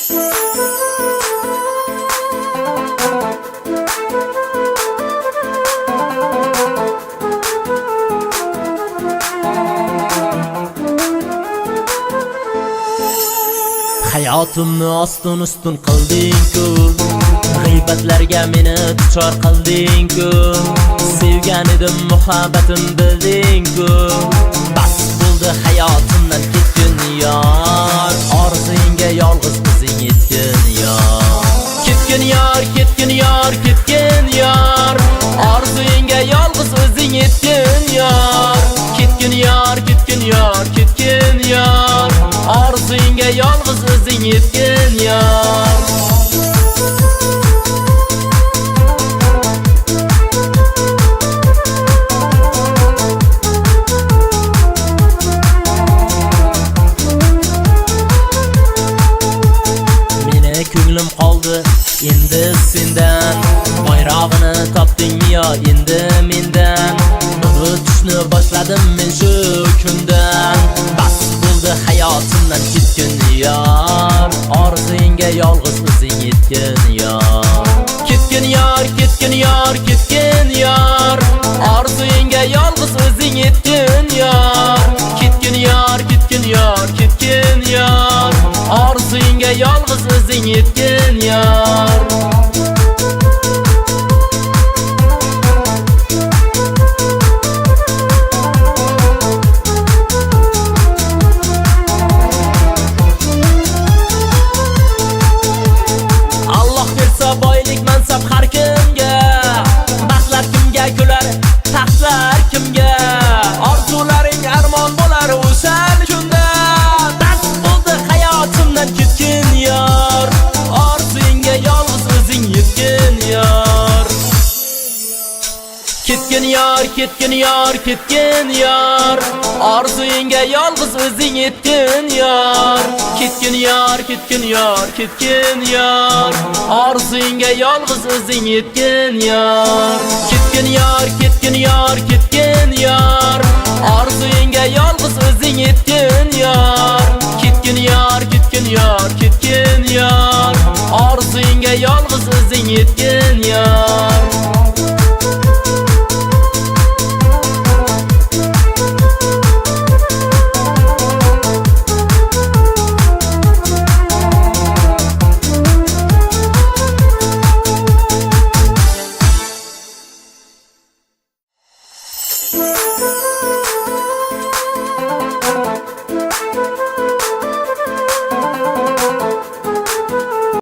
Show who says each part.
Speaker 1: Hayotimni ostin-ustun qilding-ku, g'iybatlarga meni duchor qilding-ku, sevgan edim muhabbatim bilding-ku. Bas bo'ldi hayotimdan ketgin yor, orzuyingga yolg'iz o'zing yetgin yor. Ketgin yor, ketgin yor, ketgin yor, orzuyingga yolg'iz o'zing yetgin yor. Ketgin yor, ketgin yor, ketgin yor, orzuyingga yolg'iz o'zing yetgin yor. Meni ko'nglim qoldi endi sendan, bayrog'ini topdingmi yo endi mendan? Unutishni boshladim men shu kundan. Bas bo'ldi hayotimdan ketgin yor, orzuyingga yolg'iz o'zing yetgin yor. Ketgin yor, ketgin yor, ketgin yor, orzuyingga yolg'iz o'zing yetgin yor. Ketgin yor, ketgin yor, ketgin yor, orzuyingga yolg'iz o'zing yetgin yor. Boylik mansab har kimga, baxtlar kimga kular, taxtlar kimga, orzularing armon bo'lar o'shal kunda. Bas bo'ldi hayotimdan ketgin yor, orzuyingga yolg'iz o'zing yetgin yor. Ketgin yor, ketgin yor, ketgin yor, orzuyingga yolg'iz o'zing yetgin yor. Ketgin yor, ketgin yor, ketgin yor, orzuyingga yolg'iz o'zing yetgin yor. Ketgin yor, ketgin yor, ketgin yor, orzuyingga yolg'iz o'zing yetgin yor. Ketgin yor, ketgin yor, ketgin yor, orzuyingga yolg'iz o'zing yetgin yor.